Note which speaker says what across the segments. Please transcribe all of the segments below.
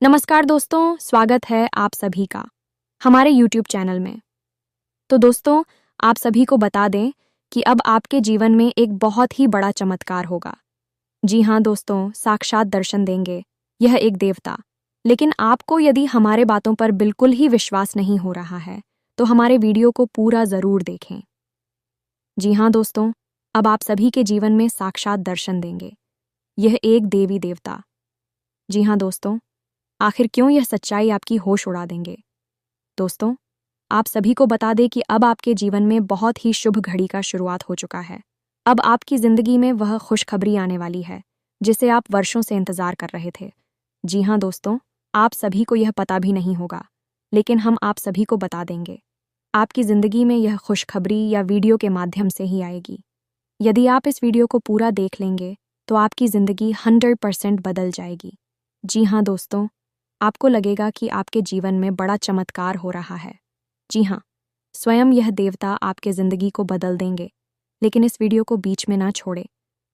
Speaker 1: नमस्कार दोस्तों, स्वागत है आप सभी का हमारे YouTube चैनल में। तो दोस्तों, आप सभी को बता दें कि अब आपके जीवन में एक बहुत ही बड़ा चमत्कार होगा। जी हाँ दोस्तों, साक्षात दर्शन देंगे यह एक देवता। लेकिन आपको यदि हमारे बातों पर बिल्कुल ही विश्वास नहीं हो रहा है, तो हमारे वीडियो को पूरा ज़रूर देखें। जी हाँ दोस्तों, अब आप सभी के जीवन में साक्षात दर्शन देंगे यह एक देवी देवता। जी हाँ दोस्तों, आखिर क्यों यह सच्चाई आपकी होश उड़ा देंगे। दोस्तों, आप सभी को बता दें कि अब आपके जीवन में बहुत ही शुभ घड़ी का शुरुआत हो चुका है। अब आपकी जिंदगी में वह खुशखबरी आने वाली है जिसे आप वर्षों से इंतजार कर रहे थे। जी हाँ दोस्तों, आप सभी को यह पता भी नहीं होगा, लेकिन हम आप सभी को बता देंगे। आपकी जिंदगी में यह खुशखबरी या वीडियो के माध्यम से ही आएगी। यदि आप इस वीडियो को पूरा देख लेंगे तो आपकी जिंदगी 100% बदल जाएगी। जी हाँ दोस्तों, आपको लगेगा कि आपके जीवन में बड़ा चमत्कार हो रहा है। जी हाँ, स्वयं यह देवता आपके ज़िंदगी को बदल देंगे। लेकिन इस वीडियो को बीच में ना छोड़े,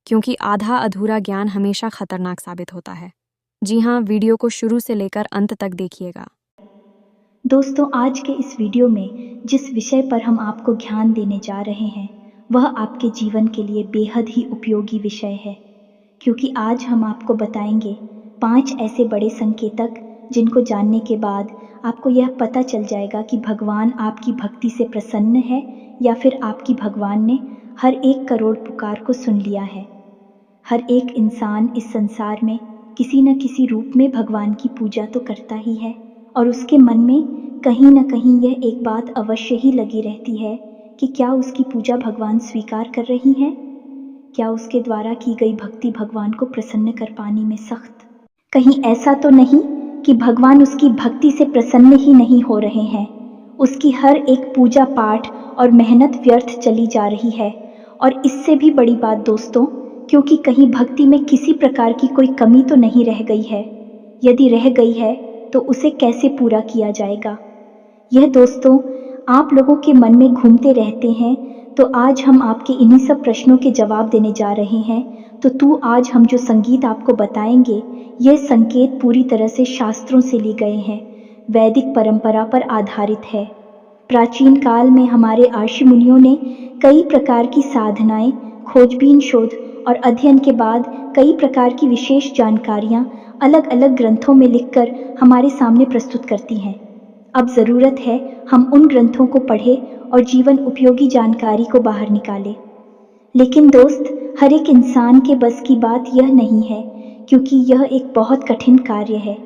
Speaker 1: क्योंकि आधा अधूरा ज्ञान हमेशा खतरनाक साबित होता है। जी हाँ, वीडियो को शुरू से लेकर अंत तक देखिएगा।
Speaker 2: दोस्तों, आज के इस वीडियो में जिस विषय पर हम आपको ध्यान देने जा रहे हैं वह आपके जीवन के लिए बेहद ही उपयोगी विषय है, क्योंकि आज हम आपको बताएंगे 5 ऐसे बड़े संकेतक जिनको जानने के बाद आपको यह पता चल जाएगा कि भगवान आपकी भक्ति से प्रसन्न है या फिर आपकी भगवान ने हर 1 करोड़ पुकार को सुन लिया है। हर एक इंसान इस संसार में किसी न किसी रूप में भगवान की पूजा तो करता ही है, और उसके मन में कहीं न कहीं यह एक बात अवश्य ही लगी रहती है कि क्या उसकी पूजा भगवान स्वीकार कर रही हैं? क्या उसके द्वारा की गई भक्ति भगवान को प्रसन्न कर पाने में सख्त कहीं ऐसा तो नहीं कि भगवान उसकी भक्ति से प्रसन्न ही नहीं हो रहे हैं, उसकी हर एक पूजा पाठ और मेहनत व्यर्थ चली जा रही है। और इससे भी बड़ी बात दोस्तों, क्योंकि कहीं भक्ति में किसी प्रकार की कोई कमी तो नहीं रह गई है। यदि रह गई है तो उसे कैसे पूरा किया जाएगा, यह दोस्तों आप लोगों के मन में घूमते रहते हैं। तो आज हम आपके इन्हीं सब प्रश्नों के जवाब देने जा रहे हैं। तो आज हम जो संगीत आपको बताएंगे, यह संकेत पूरी तरह से शास्त्रों से लिए गए हैं, वैदिक परंपरा पर आधारित है। प्राचीन काल में हमारे ऋषि मुनियों ने कई प्रकार की साधनाएं, खोजबीन, शोध और अध्ययन के बाद कई प्रकार की विशेष जानकारियां अलग अलग ग्रंथों में लिखकर हमारे सामने प्रस्तुत करती हैं। अब ज़रूरत है हम उन ग्रंथों को पढ़ें और जीवन उपयोगी जानकारी को बाहर निकालें। लेकिन दोस्त, हर एक इंसान के बस की बात यह नहीं है, क्योंकि यह एक बहुत कठिन कार्य है।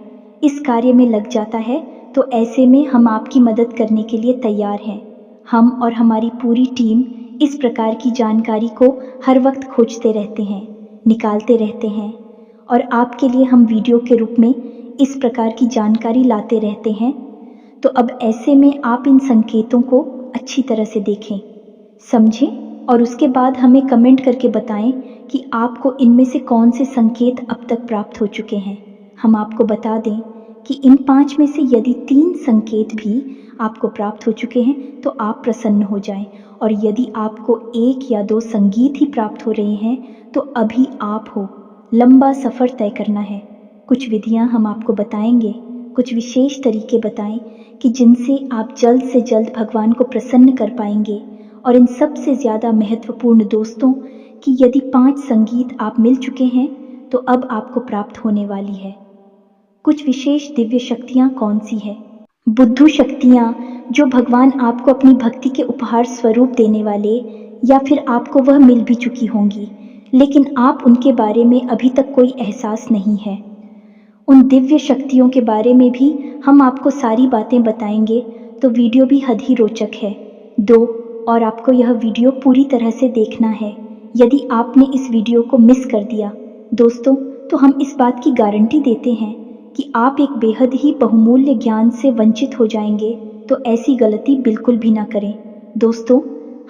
Speaker 2: इस कार्य में लग जाता है तो ऐसे में हम आपकी मदद करने के लिए तैयार हैं। हम और हमारी पूरी टीम इस प्रकार की जानकारी को हर वक्त खोजते रहते हैं, निकालते रहते हैं, और आपके लिए हम वीडियो के रूप में इस प्रकार की जानकारी लाते रहते हैं। तो अब ऐसे में आप इन संकेतों को अच्छी तरह से देखें, समझें और उसके बाद हमें कमेंट करके बताएं कि आपको इनमें से कौन से संकेत अब तक प्राप्त हो चुके हैं। हम आपको बता दें कि इन 5 में से यदि 3 संकेत भी आपको प्राप्त हो चुके हैं तो आप प्रसन्न हो जाएं, और यदि आपको 1 या 2 संगीत ही प्राप्त हो रहे हैं तो अभी आप हो, लंबा सफ़र तय करना है। कुछ विधियां हम आपको बताएंगे, कुछ विशेष तरीके बताएं कि जिनसे आप जल्द से जल्द भगवान को प्रसन्न कर पाएंगे। और इन सबसे ज़्यादा महत्वपूर्ण दोस्तों, कि यदि 5 संगीत आप मिल चुके हैं तो अब आपको प्राप्त होने वाली है कुछ विशेष दिव्य शक्तियाँ। कौन सी है? बुद्धू शक्तियाँ, जो भगवान आपको अपनी भक्ति के उपहार स्वरूप देने वाले, या फिर आपको वह मिल भी चुकी होंगी लेकिन आप उनके बारे में अभी तक कोई एहसास नहीं है। उन दिव्य शक्तियों के बारे में भी हम आपको सारी बातें बताएंगे, तो वीडियो भी हद ही रोचक है। और आपको यह वीडियो पूरी तरह से देखना है। यदि आपने इस वीडियो को मिस कर दिया दोस्तों, तो हम इस बात की गारंटी देते हैं कि आप एक बेहद ही बहुमूल्य ज्ञान से वंचित हो जाएंगे। तो ऐसी गलती बिल्कुल भी ना करें। दोस्तों,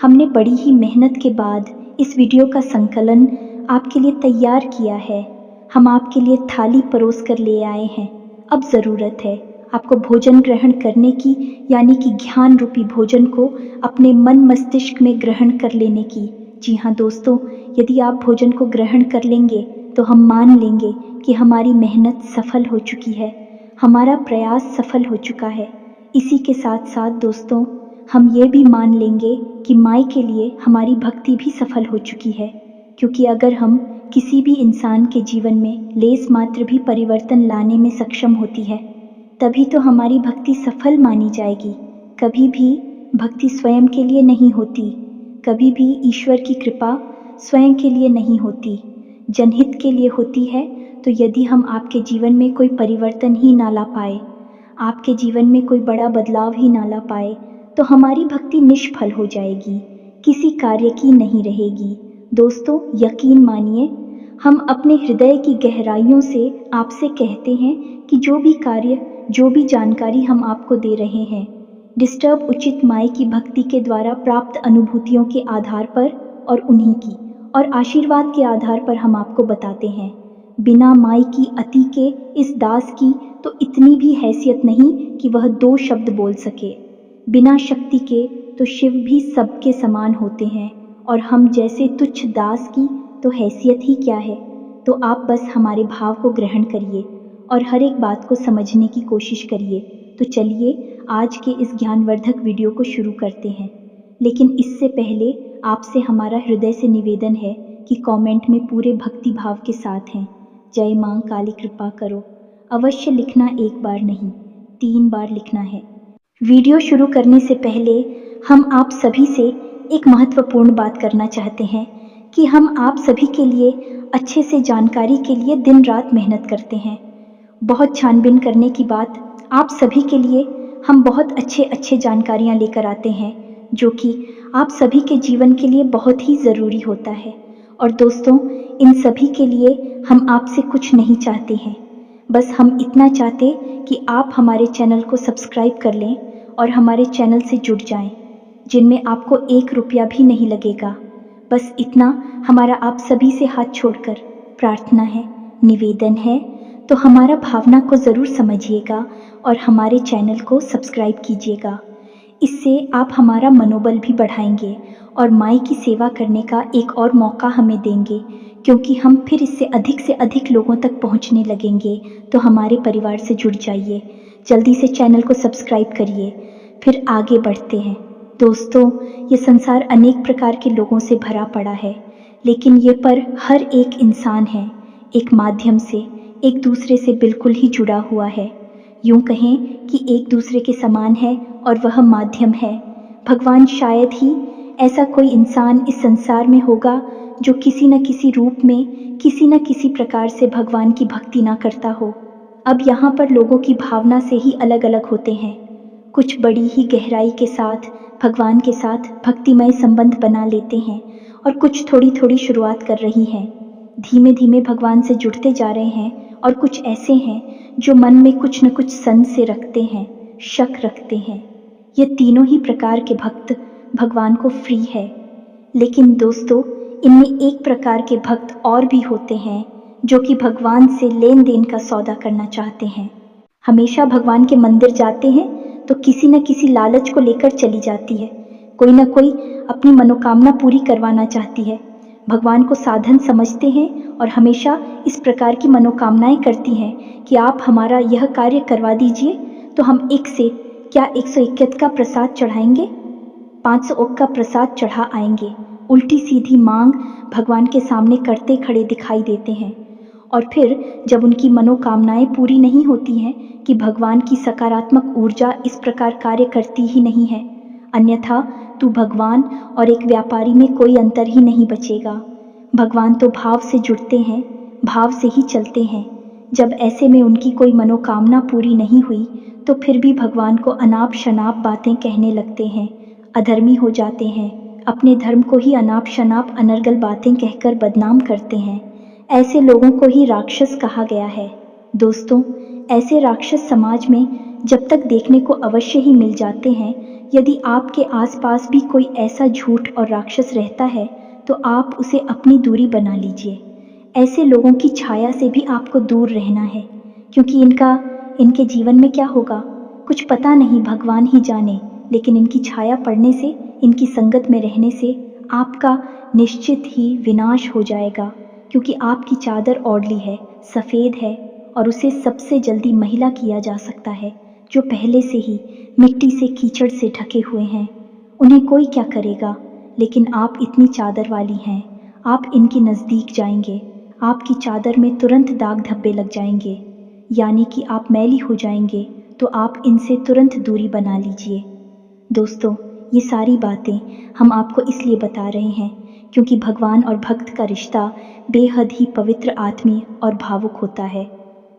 Speaker 2: हमने बड़ी ही मेहनत के बाद इस वीडियो का संकलन आपके लिए तैयार किया है। हम आपके लिए थाली परोस कर ले आए हैं। अब ज़रूरत है आपको भोजन ग्रहण करने की, यानी कि ज्ञान रूपी भोजन को अपने मन मस्तिष्क में ग्रहण कर लेने की। जी हाँ दोस्तों, यदि आप भोजन को ग्रहण कर लेंगे तो हम मान लेंगे कि हमारी मेहनत सफल हो चुकी है। हमारा प्रयास सफल हो चुका है। इसी के साथ साथ दोस्तों, हम ये भी मान लेंगे कि माई के लिए हमारी भक्ति भी सफल हो चुकी है, क्योंकि अगर हम किसी भी इंसान के जीवन में लेस मात्र भी परिवर्तन लाने में सक्षम होती है, तभी तो हमारी भक्ति सफल मानी जाएगी। कभी भी भक्ति स्वयं के लिए नहीं होती, कभी भी ईश्वर की कृपा स्वयं के लिए नहीं होती, जनहित के लिए होती है। तो यदि हम आपके जीवन में कोई परिवर्तन ही ना ला पाए, आपके जीवन में कोई बड़ा बदलाव ही ना ला पाए, तो हमारी भक्ति निष्फल हो जाएगी, किसी कार्य की नहीं रहेगी। दोस्तों, यकीन मानिए, हम अपने हृदय की गहराइयों से आपसे कहते हैं कि जो भी कार्य, जो भी जानकारी हम आपको दे रहे हैं, डिस्टर्ब उचित माई की भक्ति के द्वारा प्राप्त अनुभूतियों के आधार पर और उन्हीं की और आशीर्वाद के आधार पर हम आपको बताते हैं। बिना माई की अति के इस दास की तो इतनी भी हैसियत नहीं कि वह 2 शब्द बोल सके। बिना शक्ति के तो शिव भी सबके समान होते हैं, और हम जैसे तुच्छ दास की तो हैसियत ही क्या है। तो आप बस हमारे भाव को ग्रहण करिए और हर एक बात को समझने की कोशिश करिए। तो चलिए आज के इस ज्ञानवर्धक वीडियो को शुरू करते हैं। लेकिन इससे पहले आपसे हमारा हृदय से निवेदन है कि कमेंट में पूरे भक्ति भाव के साथ हैं, जय मां काली कृपा करो, अवश्य लिखना, 1 बार नहीं 3 बार लिखना है। वीडियो शुरू करने से पहले हम आप सभी से एक महत्वपूर्ण बात करना चाहते हैं कि हम आप सभी के लिए अच्छे से जानकारी के लिए दिन रात मेहनत करते हैं। बहुत छानबीन करने की बात आप सभी के लिए हम बहुत अच्छे जानकारियां लेकर आते हैं, जो कि आप सभी के जीवन के लिए बहुत ही ज़रूरी होता है। और दोस्तों, इन सभी के लिए हम आपसे कुछ नहीं चाहते हैं, बस हम इतना चाहते कि आप हमारे चैनल को सब्सक्राइब कर लें और हमारे चैनल से जुड़ जाएं, जिनमें आपको 1 रुपया भी नहीं लगेगा। बस इतना हमारा आप सभी से हाथ छोड़कर प्रार्थना है, निवेदन है। तो हमारा भावना को ज़रूर समझिएगा और हमारे चैनल को सब्सक्राइब कीजिएगा। इससे आप हमारा मनोबल भी बढ़ाएंगे और माई की सेवा करने का एक और मौका हमें देंगे, क्योंकि हम फिर इससे अधिक से अधिक लोगों तक पहुंचने लगेंगे। तो हमारे परिवार से जुड़ जाइए, जल्दी से चैनल को सब्सक्राइब करिए, फिर आगे बढ़ते हैं। दोस्तों, ये संसार अनेक प्रकार के लोगों से भरा पड़ा है, लेकिन ये पर हर एक इंसान है एक माध्यम से, एक दूसरे से बिल्कुल ही जुड़ा हुआ है। यूं कहें कि एक दूसरे के समान है और वह माध्यम है भगवान। शायद ही ऐसा कोई इंसान इस संसार में होगा जो किसी न किसी रूप में, किसी न किसी प्रकार से भगवान की भक्ति ना करता हो। अब यहाँ पर लोगों की भावना से ही अलग अलग होते हैं। कुछ बड़ी ही गहराई के साथ भगवान के साथ भक्तिमय संबंध बना लेते हैं, और कुछ थोड़ी थोड़ी शुरुआत कर रही हैं, धीमे धीमे भगवान से जुड़ते जा रहे हैं। और कुछ ऐसे हैं जो मन में कुछ न कुछ संशय रखते हैं, शक रखते हैं। ये तीनों ही प्रकार के भक्त भगवान को फ्री है। लेकिन दोस्तों, इनमें एक प्रकार के भक्त और भी होते हैं जो कि भगवान से लेन देन का सौदा करना चाहते हैं। हमेशा भगवान के मंदिर जाते हैं तो किसी न किसी लालच को लेकर चली जाती है, कोई ना कोई अपनी मनोकामना पूरी करवाना चाहती है। भगवान को साधन समझते हैं और हमेशा इस प्रकार की मनोकामनाएं करती हैं कि आप हमारा यह कार्य करवा दीजिए तो हम एक से क्या 121 का प्रसाद चढ़ाएंगे, 500 ओक का प्रसाद चढ़ा आएंगे। उल्टी सीधी मांग भगवान के सामने करते खड़े दिखाई देते हैं। और फिर जब उनकी मनोकामनाएं पूरी नहीं होती हैं कि भगवान की सकारात्मक ऊर्जा इस प्रकार कार्य करती ही नहीं है, अन्यथा तू भगवान और एक व्यापारी में कोई अंतर ही नहीं बचेगा। भगवान तो भाव से जुड़ते हैं, भाव से ही चलते हैं। जब ऐसे में उनकी कोई मनोकामना पूरी नहीं हुई तो फिर भी भगवान को अनाप शनाप बातें कहने लगते हैं, अधर्मी हो जाते हैं, अपने धर्म को ही अनाप शनाप अनर्गल बातें कहकर बदनाम करते हैं। ऐसे लोगों को ही राक्षस कहा गया है। दोस्तों, ऐसे राक्षस समाज में जब तक देखने को अवश्य ही मिल जाते हैं। यदि आपके आसपास भी कोई ऐसा झूठ और राक्षस रहता है तो आप उसे अपनी दूरी बना लीजिए। ऐसे लोगों की छाया से भी आपको दूर रहना है, क्योंकि इनके जीवन में क्या होगा कुछ पता नहीं, भगवान ही जाने। लेकिन इनकी छाया पड़ने से, इनकी संगत में रहने से आपका निश्चित ही विनाश हो जाएगा, क्योंकि आपकी चादर ओढ़ली है, सफ़ेद है और उसे सबसे जल्दी महिला किया जा सकता है जो पहले से ही मिट्टी से कीचड़ से ढके हुए हैं। उन्हें कोई क्या करेगा, लेकिन आप इतनी चादर वाली हैं, आप इनके नज़दीक जाएंगे, आपकी चादर में तुरंत दाग धब्बे लग जाएंगे, यानी कि आप मैली हो जाएंगे, तो आप इनसे तुरंत दूरी बना लीजिए। दोस्तों, ये सारी बातें हम आपको इसलिए बता रहे हैं क्योंकि भगवान और भक्त का रिश्ता बेहद ही पवित्र, आत्मीय और भावुक होता है।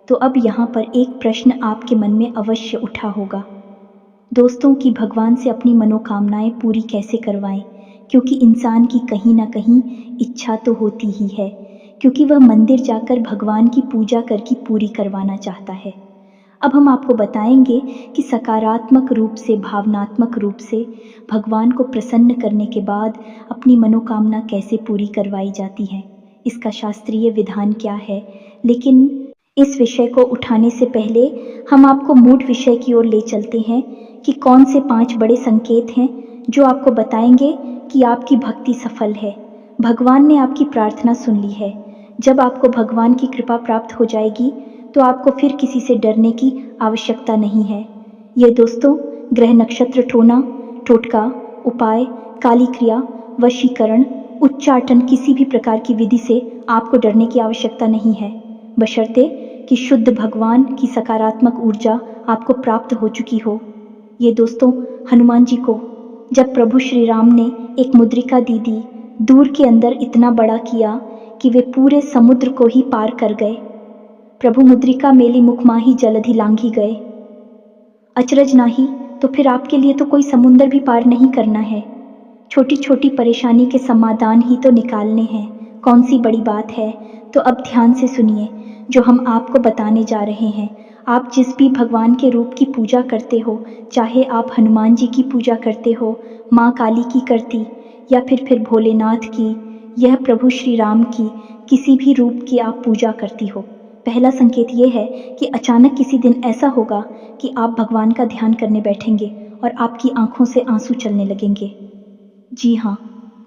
Speaker 2: तो अब यहाँ पर एक प्रश्न आपके मन में अवश्य उठा होगा, दोस्तों, कि भगवान से अपनी मनोकामनाएं पूरी कैसे करवाएं, क्योंकि इंसान की कहीं ना कहीं इच्छा तो होती ही है, क्योंकि वह मंदिर जाकर भगवान की पूजा करके पूरी करवाना चाहता है। अब हम आपको बताएंगे कि सकारात्मक रूप से, भावनात्मक रूप से भगवान को प्रसन्न करने के बाद अपनी मनोकामना कैसे पूरी करवाई जाती है, इसका शास्त्रीय विधान क्या है। लेकिन इस विषय को उठाने से पहले हम आपको मूल विषय की ओर ले चलते हैं कि कौन से 5 बड़े संकेत हैं जो आपको बताएंगे कि आपकी भक्ति सफल है, भगवान ने आपकी प्रार्थना सुन ली है। जब आपको भगवान की कृपा प्राप्त हो जाएगी तो आपको फिर किसी से डरने की आवश्यकता नहीं है। ये दोस्तों, ग्रह नक्षत्र टोना, टोटका, उपाय, काली क्रिया, वशीकरण, उच्चाटन, किसी भी प्रकार की विधि से आपको डरने की आवश्यकता नहीं है, बशर्ते कि शुद्ध भगवान की सकारात्मक ऊर्जा आपको प्राप्त हो चुकी हो। ये दोस्तों, हनुमान जी को जब प्रभु श्री राम ने एक मुद्रिका दी दी, दूर के अंदर इतना बड़ा किया कि वे पूरे समुद्र को ही पार कर गए। प्रभु मुद्रिका मेली मुख माही जलधि लांघी गए। अचरज नाही, तो फिर आपके लिए तो कोई समुंदर भी पार नहीं करना है। छोटी छोटी परेशानी के समाधान ही तो निकालने हैं, कौन सी बड़ी बात है। तो अब ध्यान से सुनिए जो हम आपको बताने जा रहे हैं। आप जिस भी भगवान के रूप की पूजा करते हो, चाहे आप हनुमान जी की पूजा करते हो, माँ काली की करती, या फिर भोलेनाथ की, यह प्रभु श्री राम की, किसी भी रूप की आप पूजा करती हो, पहला संकेत ये है कि अचानक किसी दिन ऐसा होगा कि आप भगवान का ध्यान करने बैठेंगे और आपकी आंखों से आंसू चलने लगेंगे। जी हाँ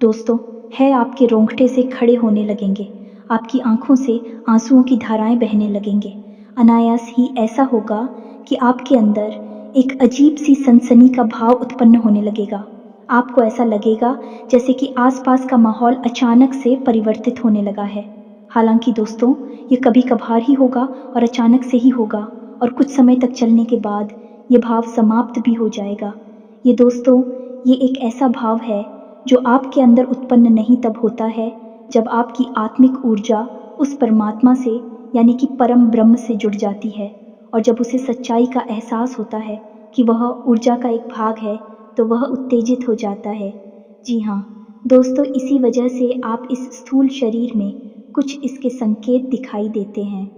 Speaker 2: दोस्तों, है आपके रोंगटे से खड़े होने लगेंगे, आपकी आंखों से आंसुओं की धाराएं बहने लगेंगे। अनायास ही ऐसा होगा कि आपके अंदर एक अजीब सी सनसनी का भाव उत्पन्न होने लगेगा। आपको ऐसा लगेगा जैसे कि आसपास का माहौल अचानक से परिवर्तित होने लगा है। हालांकि दोस्तों, ये कभी कभार ही होगा और अचानक से ही होगा, और कुछ समय तक चलने के बाद ये भाव समाप्त भी हो जाएगा। ये दोस्तों, ये एक ऐसा भाव है जो आपके अंदर उत्पन्न नहीं तब होता है जब आपकी आत्मिक ऊर्जा उस परमात्मा से, यानी कि परम ब्रह्म से जुड़ जाती है, और जब उसे सच्चाई का एहसास होता है कि वह ऊर्जा का एक भाग है, तो वह उत्तेजित हो जाता है। जी हाँ दोस्तों, इसी वजह से आप इस स्थूल शरीर में कुछ इसके संकेत दिखाई देते हैं।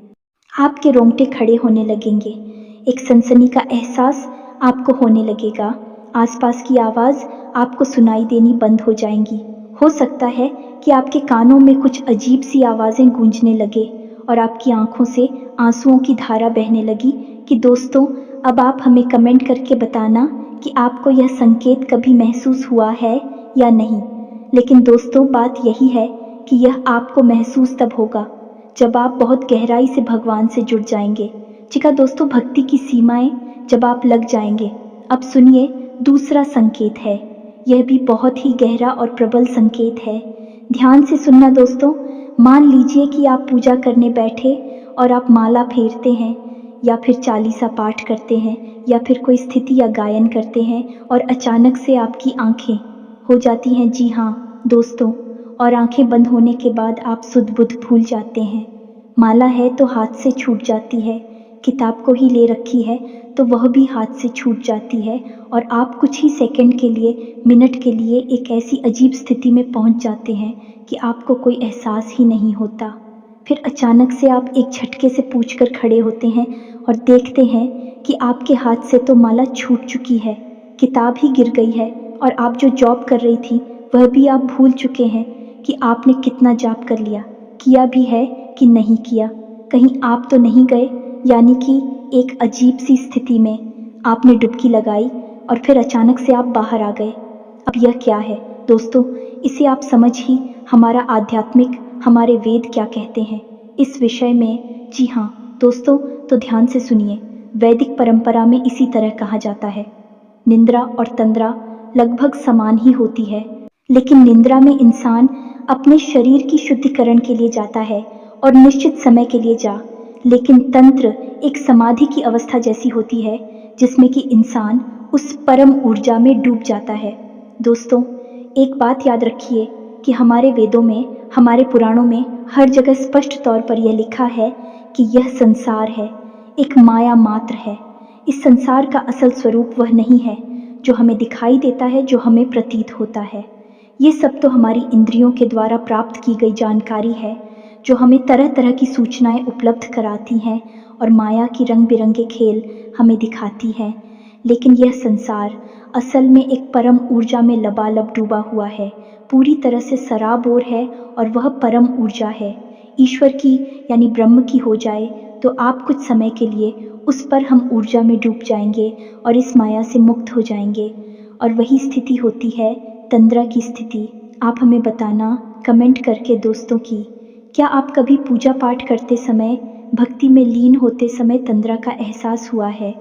Speaker 2: आपके रोंगटे खड़े होने लगेंगे, एक सनसनी का एहसास आपको होने लगेगा, आसपास की आवाज़ आपको सुनाई देनी बंद हो जाएंगी। हो सकता है कि आपके कानों में कुछ अजीब सी आवाज़ें गूंजने लगे और आपकी आंखों से आंसुओं की धारा बहने लगी। कि दोस्तों, अब आप हमें कमेंट करके बताना कि आपको यह संकेत कभी महसूस हुआ है या नहीं। लेकिन दोस्तों, बात यही है कि यह आपको महसूस तब होगा जब आप बहुत गहराई से भगवान से जुड़ जाएंगे। जी हाँ दोस्तों, भक्ति की सीमाएं जब आप लग जाएंगे। अब सुनिए, दूसरा संकेत है, यह भी बहुत ही गहरा और प्रबल संकेत है। ध्यान से सुनना दोस्तों। मान लीजिए कि आप पूजा करने बैठे और आप माला फेरते हैं, या फिर चालीसा पाठ करते हैं, या फिर कोई स्थिति या गायन करते हैं, और अचानक से आपकी आंखें हो जाती हैं। जी हाँ दोस्तों, और आंखें बंद होने के बाद आप सुध बुध भूल जाते हैं। माला है तो हाथ से छूट जाती है, किताब को ही ले रखी है तो वह भी हाथ से छूट जाती है, और आप कुछ ही सेकंड के लिए, मिनट के लिए एक ऐसी अजीब स्थिति में पहुंच जाते हैं कि आपको कोई एहसास ही नहीं होता। फिर अचानक से आप एक झटके से पूछकर खड़े होते हैं और देखते हैं कि आपके हाथ से तो माला छूट चुकी है, किताब ही गिर गई है, और आप जो जॉब कर रही थी वह भी आप भूल चुके हैं कि आपने कितना जाप कर लिया, किया भी है कि नहीं किया, कहीं आप तो नहीं गए। यानी कि एक अजीब सी स्थिति में आपने डुबकी लगाई और फिर अचानक से आप बाहर आ गए। अब यह क्या है दोस्तों, इसे आप समझ ही हमारा आध्यात्मिक, हमारे वेद क्या कहते हैं इस विषय में। जी हाँ दोस्तों, तो ध्यान से सुनिए। वैदिक परंपरा में इसी तरह कहा जाता है, निद्रा और तंद्रा लगभग समान ही होती है, लेकिन निद्रा में इंसान अपने शरीर की शुद्धिकरण के लिए जाता है और निश्चित समय के लिए लेकिन तंत्र एक समाधि की अवस्था जैसी होती है जिसमें कि इंसान उस परम ऊर्जा में डूब जाता है। दोस्तों, एक बात याद रखिए कि हमारे वेदों में, हमारे पुराणों में हर जगह स्पष्ट तौर पर यह लिखा है कि यह संसार है, एक माया मात्र है। इस संसार का असल स्वरूप वह नहीं है जो हमें दिखाई देता है, जो हमें प्रतीत होता है। ये सब तो हमारी इंद्रियों के द्वारा प्राप्त की गई जानकारी है जो हमें तरह तरह की सूचनाएं उपलब्ध कराती हैं और माया की रंग बिरंगे खेल हमें दिखाती हैं। लेकिन यह संसार असल में एक परम ऊर्जा में लबालब डूबा हुआ है, पूरी तरह से सराबोर है, और वह परम ऊर्जा है। ईश्वर की यानी ब्रह्म की हो जाए तो आप कुछ समय के लिए उस पर हम ऊर्जा में डूब जाएंगे और इस माया से मुक्त हो जाएंगे, और वही स्थिति होती है तंद्रा की स्थिति। आप हमें बताना कमेंट करके दोस्तों कि क्या आप कभी पूजा पाठ करते समय, भक्ति में लीन होते समय तंद्रा का एहसास हुआ है?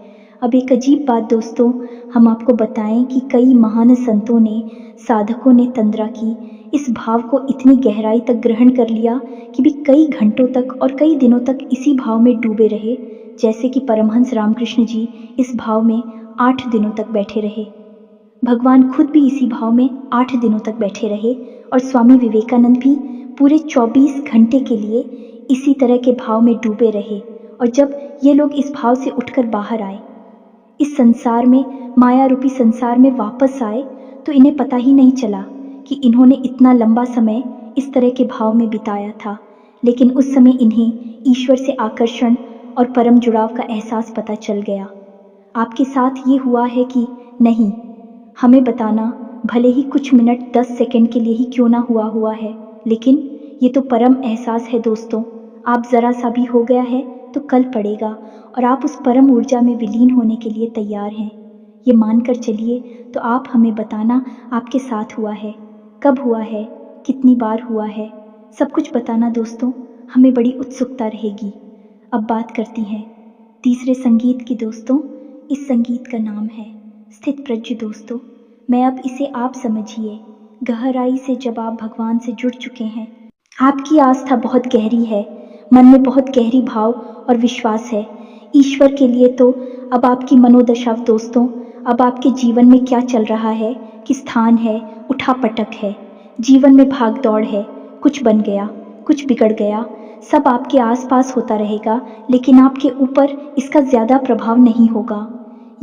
Speaker 2: अब एक अजीब बात दोस्तों, हम आपको बताएं कि कई महान संतों ने, साधकों ने तंद्रा की इस भाव को इतनी गहराई तक ग्रहण कर लिया कि भी कई घंटों तक और कई दिनों तक इसी भाव में डूबे रहे। जैसे कि परमहंस रामकृष्ण जी इस भाव में 8 दिनों तक बैठे रहे। भगवान खुद भी इसी भाव में 8 दिनों तक बैठे रहे, और स्वामी विवेकानंद भी पूरे 24 घंटे के लिए इसी तरह के भाव में डूबे रहे। और जब ये लोग इस भाव से उठकर बाहर आए, इस संसार में, माया रूपी संसार में वापस आए, तो इन्हें पता ही नहीं चला कि इन्होंने इतना लंबा समय इस तरह के भाव में बिताया था। लेकिन उस समय इन्हें ईश्वर से आकर्षण और परम जुड़ाव का एहसास पता चल गया। आपके साथ ये हुआ है कि नहीं? हमें बताना, भले ही कुछ मिनट 10 सेकंड के लिए ही क्यों ना हुआ है, लेकिन ये तो परम एहसास है दोस्तों। आप ज़रा सा भी हो गया है तो कल पड़ेगा, और आप उस परम ऊर्जा में विलीन होने के लिए तैयार हैं। ये मानकर चलिए, तो आप हमें बताना आपके साथ हुआ है, कब हुआ है, कितनी बार हुआ है, सब कुछ बताना दोस्तों, हमें बड़ी उत्सुकता रहेगी। अब बात करती हैं तीसरे संगीत की दोस्तों। इस संगीत का नाम है स्थितप्रज्ञ दोस्तों। मैं अब इसे आप समझिए, गहराई से जब आप भगवान से जुड़ चुके हैं, आपकी आस्था बहुत गहरी है, मन में बहुत गहरी भाव और विश्वास है ईश्वर के लिए। तो अब आपकी मनोदशा दोस्तों, अब आपके जीवन में क्या चल रहा है, किस स्थान है, उठापटक है, जीवन में भाग दौड़ है, कुछ बन गया, कुछ बिगड़ गया, सब आपके आसपास होता रहेगा, लेकिन आपके ऊपर इसका ज़्यादा प्रभाव नहीं होगा।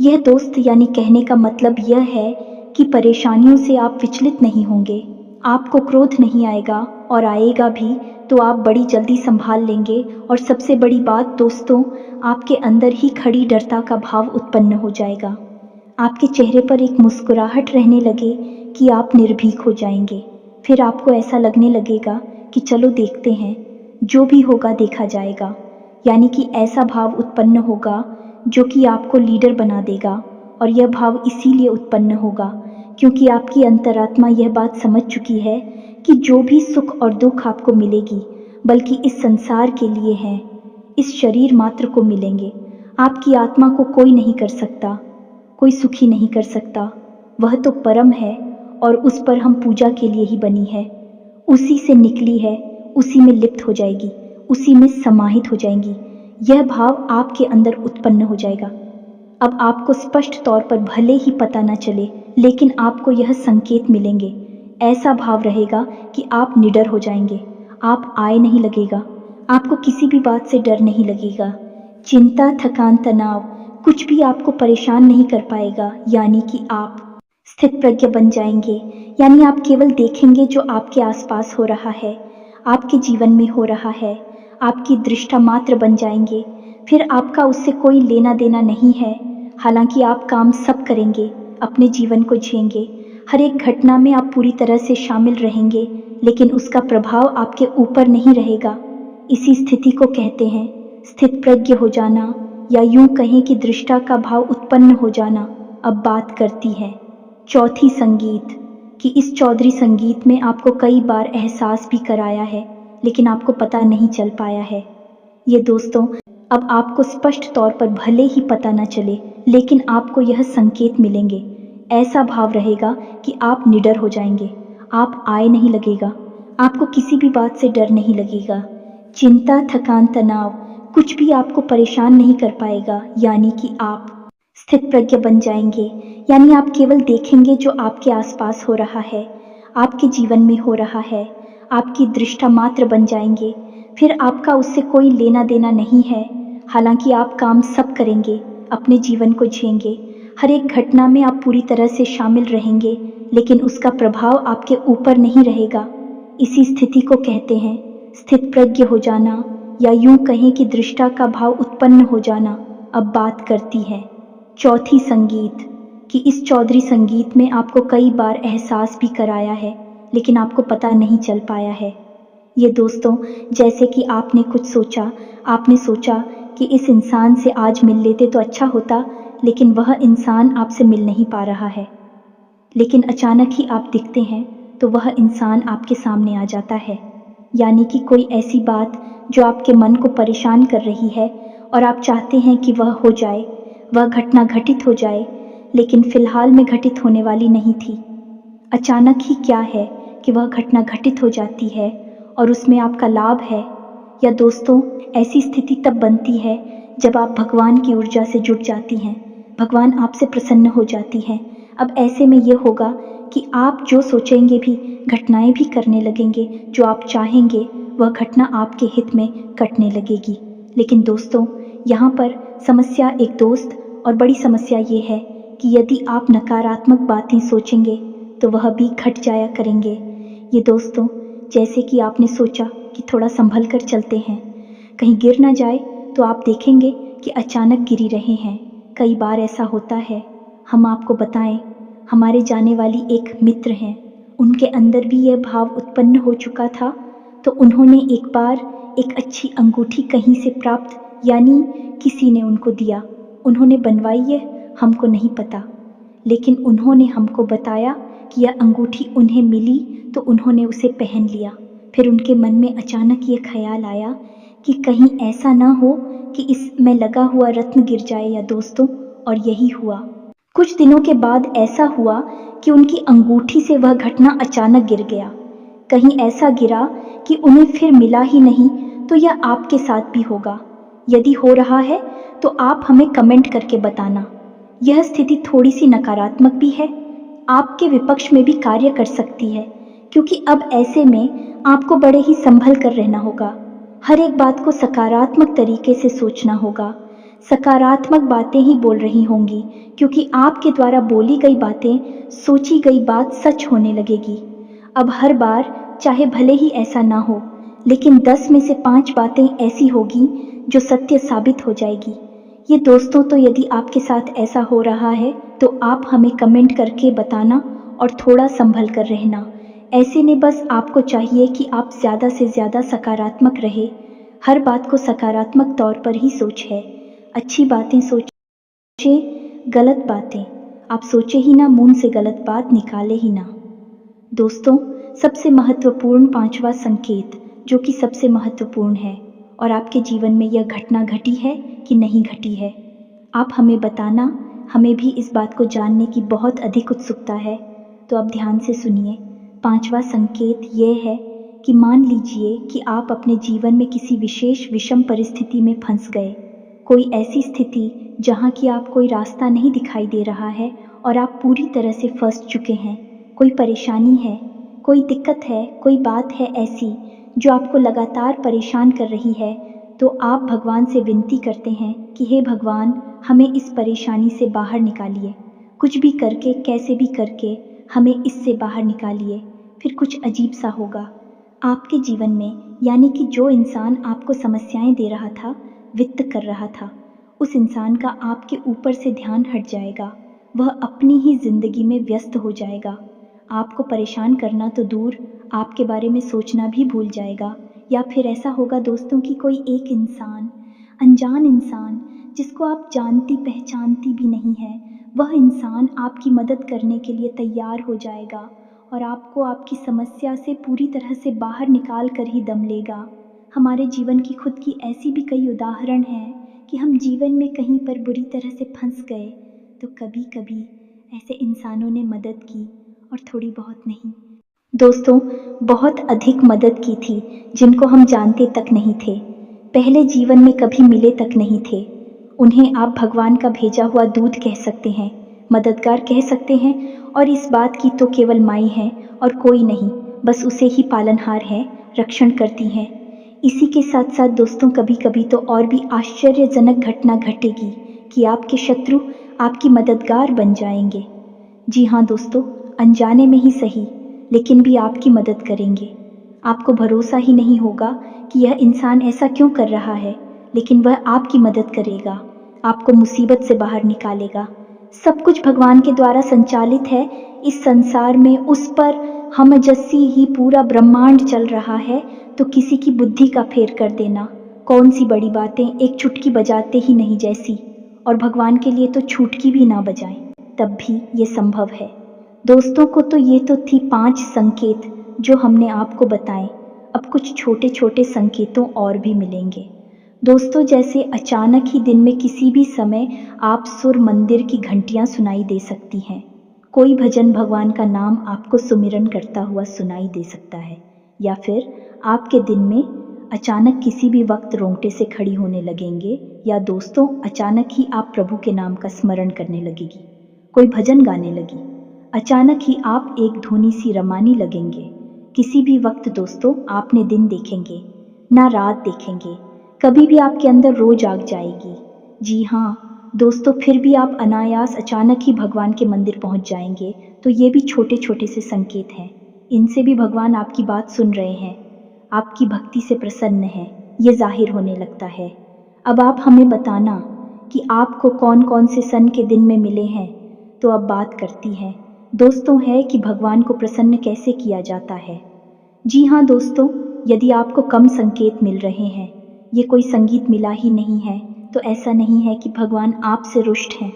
Speaker 2: यह दोस्त यानी कहने का मतलब यह है कि परेशानियों से आप विचलित नहीं होंगे, आपको क्रोध नहीं आएगा, और आएगा भी तो आप बड़ी जल्दी संभाल लेंगे। और सबसे बड़ी बात दोस्तों, आपके अंदर ही खड़ी डरता का भाव उत्पन्न हो जाएगा। आपके चेहरे पर एक मुस्कुराहट रहने लगे कि आप निर्भीक हो जाएंगे। फिर आपको ऐसा लगने लगेगा कि चलो देखते हैं, जो भी होगा देखा जाएगा। यानी कि ऐसा भाव उत्पन्न होगा जो कि आपको लीडर बना देगा। और यह भाव इसीलिए उत्पन्न होगा क्योंकि आपकी अंतरात्मा यह बात समझ चुकी है कि जो भी सुख और दुख आपको मिलेगी, बल्कि इस संसार के लिए है, इस शरीर मात्र को मिलेंगे। आपकी आत्मा को कोई नहीं कर सकता, कोई सुखी नहीं कर सकता। वह तो परम है, और उस पर हम पूजा के लिए ही बनी है, उसी से निकली है, उसी में लिप्त हो जाएगी, उसी में समाहित हो जाएंगी। यह भाव आपके अंदर उत्पन्न हो जाएगा। अब आपको स्पष्ट तौर पर भले ही पता न चले, लेकिन आपको यह संकेत मिलेंगे। ऐसा भाव रहेगा कि आप निडर हो जाएंगे, आप आए नहीं लगेगा, आपको किसी भी बात से डर नहीं लगेगा। चिंता, थकान, तनाव कुछ भी आपको परेशान नहीं कर पाएगा। यानी कि आप स्थित प्रज्ञ बन जाएंगे। यानी आप केवल देखेंगे जो आपके आसपास हो रहा है, आपके जीवन में हो रहा है, आपकी दृष्टा मात्र बन जाएंगे। फिर आपका उससे कोई लेना देना नहीं है। हालांकि आप काम सब करेंगे, अपने जीवन को जिएंगे, हर एक घटना में आप पूरी तरह से शामिल रहेंगे, लेकिन उसका प्रभाव आपके ऊपर नहीं रहेगा। इसी स्थिति को कहते हैं स्थित प्रज्ञ हो जाना, या यूं कहें कि दृष्टा का भाव उत्पन्न हो जाना। अब बात करती है चौथी संगीत कि इस चौधरी संगीत में आपको कई बार एहसास भी कराया है, लेकिन आपको पता नहीं चल पाया है। ये दोस्तों अब आपको स्पष्ट तौर पर भले ही पता न चले, लेकिन आपको यह संकेत मिलेंगे। ऐसा भाव रहेगा कि आप निडर हो जाएंगे, आप आए नहीं लगेगा, आपको किसी भी बात से डर नहीं लगेगा। चिंता, थकान, तनाव कुछ भी आपको परेशान नहीं कर पाएगा, यानी कि आप स्थित प्रज्ञ बन जाएंगे। यानी आप केवल देखेंगे जो आपके आसपास हो रहा है, आपके जीवन में हो रहा है, आपकी दृष्टा मात्र बन जाएंगे। फिर आपका उससे कोई लेना देना नहीं है। हालांकि आप काम सब करेंगे, अपने जीवन को जिएंगे, हर एक घटना में आप पूरी तरह से शामिल रहेंगे, लेकिन उसका प्रभाव आपके ऊपर नहीं रहेगा। इसी स्थिति को कहते हैं स्थित प्रज्ञ हो जाना, या यूं कहें कि दृष्टा का भाव उत्पन्न हो जाना। अब बात करती है चौथी संगीत कि इस चौधरी संगीत में आपको कई बार एहसास भी कराया है, लेकिन आपको पता नहीं चल पाया है। ये दोस्तों, जैसे कि आपने सोचा कि इस इंसान से आज मिल लेते तो अच्छा होता, लेकिन वह इंसान आपसे मिल नहीं पा रहा है। लेकिन अचानक ही आप दिखते हैं तो वह इंसान आपके सामने आ जाता है। यानी कि कोई ऐसी बात जो आपके मन को परेशान कर रही है और आप चाहते हैं कि वह हो जाए, वह घटना घटित हो जाए, लेकिन फिलहाल में घटित होने वाली नहीं थी। अचानक ही क्या है कि वह घटना घटित हो जाती है और उसमें आपका लाभ है। या दोस्तों, ऐसी स्थिति तब बनती है जब आप भगवान की ऊर्जा से जुड़ जाती हैं, भगवान आपसे प्रसन्न हो जाती हैं। अब ऐसे में ये होगा कि आप जो सोचेंगे भी, घटनाएं भी करने लगेंगे, जो आप चाहेंगे वह घटना आपके हित में घटने लगेगी। लेकिन दोस्तों, यहाँ पर समस्या एक दोस्त और बड़ी समस्या ये है कि यदि आप नकारात्मक बातें सोचेंगे तो वह भी घट जाया करेंगे। ये दोस्तों, जैसे कि आपने सोचा कि थोड़ा संभल कर चलते हैं, कहीं गिर ना जाए, तो आप देखेंगे कि अचानक गिरी रहे हैं। कई बार ऐसा होता है। हम आपको बताएं, हमारे जाने वाली एक मित्र हैं, उनके अंदर भी यह भाव उत्पन्न हो चुका था। तो उन्होंने एक बार एक अच्छी अंगूठी कहीं से प्राप्त, यानी किसी ने उनको दिया, उन्होंने बनवाई है, हमको नहीं पता, लेकिन उन्होंने हमको बताया कि यह अंगूठी उन्हें मिली तो उन्होंने उसे पहन लिया। फिर उनके मन में अचानक ये ख्याल आया कि कहीं ऐसा ना हो कि इसमें लगा हुआ रत्न गिर जाए। या दोस्तों, और यही हुआ। कुछ दिनों के बाद ऐसा हुआ कि उनकी अंगूठी से वह घटना अचानक गिर गया। कहीं ऐसा गिरा कि उन्हें फिर मिला ही नहीं। तो यह आपके साथ भी होगा। यदि हो रहा है तो आप हमें कमेंट करके बताना। यह स्थिति थोड़ी सी नकारात्मक भी है, आपके विपक्ष में भी कार्य कर सकती है, क्योंकि अब ऐसे में आपको बड़े ही संभल कर रहना होगा। हर एक बात को सकारात्मक तरीके से सोचना होगा। सकारात्मक बातें ही बोल रही होंगी, क्योंकि आपके द्वारा बोली गई बातें, सोची गई बात सच होने लगेगी। अब हर बार चाहे भले ही ऐसा ना हो, लेकिन 10 में से 5 बातें ऐसी होगी जो सत्य साबित हो जाएगी। ये दोस्तों, तो यदि आपके साथ ऐसा हो रहा है तो आप हमें कमेंट करके बताना और थोड़ा संभल कर रहना। ऐसे में बस आपको चाहिए कि आप ज़्यादा से ज़्यादा सकारात्मक रहे। हर बात को सकारात्मक तौर पर ही सोचें। अच्छी बातें सोचें, गलत बातें आप सोचे ही ना, मुंह से गलत बात निकाले ही ना। दोस्तों, सबसे महत्वपूर्ण 5वां संकेत, जो कि सबसे महत्वपूर्ण है, और आपके जीवन में यह घटना घटी है कि नहीं घटी है, आप हमें बताना। हमें भी इस बात को जानने की बहुत अधिक उत्सुकता है। तो अब ध्यान से सुनिए। 5वां संकेत यह है कि मान लीजिए कि आप अपने जीवन में किसी विशेष विषम परिस्थिति में फंस गए। कोई ऐसी स्थिति जहाँ की आप कोई रास्ता नहीं दिखाई दे रहा है और आप पूरी तरह से फंस चुके हैं। कोई परेशानी है, कोई दिक्कत है, कोई बात है ऐसी जो आपको लगातार परेशान कर रही है। तो आप भगवान से विनती करते हैं कि हे भगवान, हमें इस परेशानी से बाहर निकालिए। कुछ भी करके, कैसे भी करके हमें इससे बाहर निकालिए। फिर कुछ अजीब सा होगा आपके जीवन में, यानी कि जो इंसान आपको समस्याएं दे रहा था, वित्त कर रहा था, उस इंसान का आपके ऊपर से ध्यान हट जाएगा। वह अपनी ही जिंदगी में व्यस्त हो जाएगा। आपको परेशान करना तो दूर, आपके बारे में सोचना भी भूल जाएगा। या फिर ऐसा होगा दोस्तों कि कोई एक इंसान, अनजान इंसान, जिसको आप जानती पहचानती भी नहीं है, वह इंसान आपकी मदद करने के लिए तैयार हो जाएगा और आपको आपकी समस्या से पूरी तरह से बाहर निकाल कर ही दम लेगा। हमारे जीवन की खुद की ऐसी भी कई उदाहरण हैं कि हम जीवन में कहीं पर बुरी तरह से फंस गए तो कभी कभी ऐसे इंसानों ने मदद की और थोड़ी बहुत नहीं दोस्तों, बहुत अधिक मदद की थी जिनको हम जानते तक नहीं थे, पहले जीवन में कभी मिले तक नहीं थे। उन्हें आप भगवान का भेजा हुआ दूत कह सकते हैं, मददगार कह सकते हैं, और इस बात की तो केवल माई है और कोई नहीं, बस उसे ही पालनहार है, रक्षण करती हैं। इसी के साथ साथ दोस्तों, कभी कभी तो और भी आश्चर्यजनक घटना घटेगी कि आपके शत्रु आपकी मददगार बन जाएंगे। जी हाँ दोस्तों, अनजाने में ही सही, लेकिन भी आपकी मदद करेंगे। आपको भरोसा ही नहीं होगा कि यह इंसान ऐसा क्यों कर रहा है, लेकिन वह आपकी मदद करेगा, आपको मुसीबत से बाहर निकालेगा। सब कुछ भगवान के द्वारा संचालित है। इस संसार में उस पर हमजस्सी ही पूरा ब्रह्मांड चल रहा है, तो किसी की बुद्धि का फेर कर देना कौन सी बड़ी बातें, एक चुटकी बजाते ही नहीं जैसी। और भगवान के लिए तो छुटकी भी ना बजाएं तब भी ये संभव है। दोस्तों को तो ये तो थी 5 संकेत जो हमने आपको बताएं। अब कुछ छोटे छोटे संकेतों और भी मिलेंगे दोस्तों, जैसे अचानक ही दिन में किसी भी समय आप सुर मंदिर की घंटियां सुनाई दे सकती हैं। कोई भजन भगवान का नाम आपको सुमिरन करता हुआ सुनाई दे सकता है, या फिर आपके दिन में अचानक किसी भी वक्त रोंगटे से खड़ी होने लगेंगे, या दोस्तों अचानक ही आप प्रभु के नाम का स्मरण करने लगेगी, कोई भजन गाने लगी, अचानक ही आप एक धुनी सी रमाने लगेंगे। किसी भी वक्त दोस्तों आपने दिन देखेंगे ना रात देखेंगे, कभी भी आपके अंदर रोज आग जाएगी। जी हाँ दोस्तों, फिर भी आप अनायास अचानक ही भगवान के मंदिर पहुंच जाएंगे। तो ये भी छोटे छोटे से संकेत हैं, इनसे भी भगवान आपकी बात सुन रहे हैं, आपकी भक्ति से प्रसन्न है, ये जाहिर होने लगता है। अब आप हमें बताना कि आपको कौन कौन से सन के दिन में मिले हैं। तो अब बात करती है दोस्तों है कि भगवान को प्रसन्न कैसे किया जाता है। जी हाँ दोस्तों, यदि आपको कम संकेत मिल रहे हैं, ये कोई संगीत मिला ही नहीं है, तो ऐसा नहीं है कि भगवान आपसे रुष्ट हैं,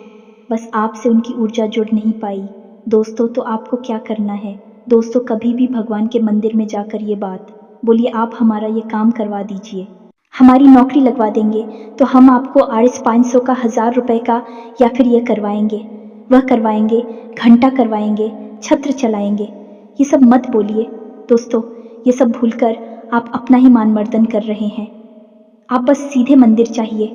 Speaker 2: बस आपसे उनकी ऊर्जा जुड़ नहीं पाई। दोस्तों तो आपको क्या करना है दोस्तों, कभी भी भगवान के मंदिर में जाकर ये बात बोलिए, आप हमारा ये काम करवा दीजिए, हमारी नौकरी लगवा देंगे, तो हम आपको RS 500 का, 1000 रुपये का, या फिर ये करवाएंगे, वह करवाएंगे, घंटा करवाएंगे, छत्र चलाएंगे। ये सब मत बोलिए दोस्तों, ये सब भूलकर आप अपना ही मान मर्दन कर रहे हैं। आप बस सीधे मंदिर चाहिए,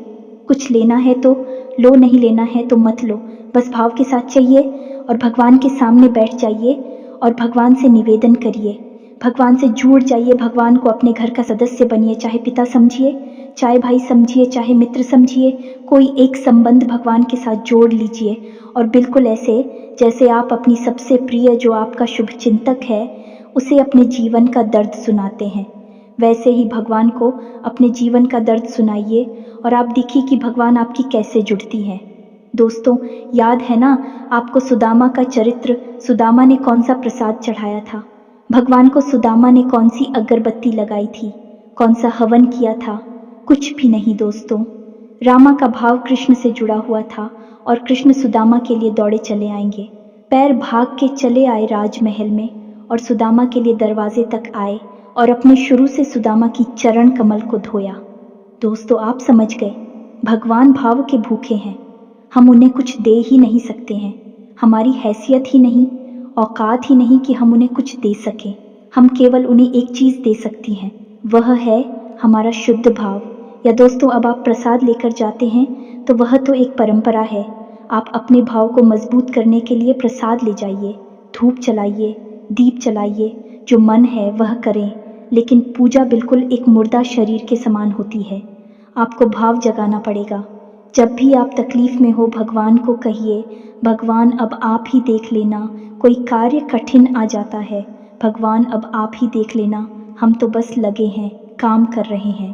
Speaker 2: कुछ लेना है तो लो, नहीं लेना है तो मत लो, बस भाव के साथ चाहिए और भगवान के सामने बैठ जाइए और भगवान से निवेदन करिए, भगवान से जुड़ जाइए, भगवान को अपने घर का सदस्य बनिए, चाहे पिता समझिए, चाहे भाई समझिए, चाहे मित्र समझिए, कोई एक संबंध भगवान के साथ जोड़ लीजिए। और बिल्कुल ऐसे जैसे आप अपनी सबसे प्रिय जो आपका शुभ चिंतक है उसे अपने जीवन का दर्द सुनाते हैं, वैसे ही भगवान को अपने जीवन का दर्द सुनाइए और आप देखिए कि भगवान आपकी कैसे जुड़ती हैं। दोस्तों याद है ना आपको सुदामा का चरित्र, सुदामा ने कौन सा प्रसाद चढ़ाया था, भगवान को सुदामा ने कौन सी अगरबत्ती लगाई थी, कौन सा हवन किया था, कुछ भी नहीं दोस्तों। रामा का भाव कृष्ण से जुड़ा हुआ था और कृष्ण सुदामा के लिए दौड़े चले आएंगे, पैर भाग के चले आए राजमहल में और सुदामा के लिए दरवाजे तक आए और अपने शुरू से सुदामा की चरण कमल को धोया। दोस्तों आप समझ गए, भगवान भाव के भूखे हैं, हम उन्हें कुछ दे ही नहीं सकते हैं, हमारी हैसियत ही नहीं, औकात ही नहीं कि हम उन्हें कुछ दे सकें। हम केवल उन्हें एक चीज़ दे सकती हैं, वह है हमारा शुद्ध भाव। या दोस्तों अब आप प्रसाद लेकर जाते हैं तो वह तो एक परंपरा है, आप अपने भाव को मजबूत करने के लिए प्रसाद ले जाइए, धूप जलाइए, दीप जलाइए, जो मन है वह करें, लेकिन पूजा बिल्कुल एक मुर्दा शरीर के समान होती है। आपको भाव जगाना पड़ेगा। जब भी आप तकलीफ में हो भगवान को कहिए, भगवान अब आप ही देख लेना, कोई कार्य कठिन आ जाता है, भगवान अब आप ही देख लेना, हम तो बस लगे हैं, काम कर रहे हैं।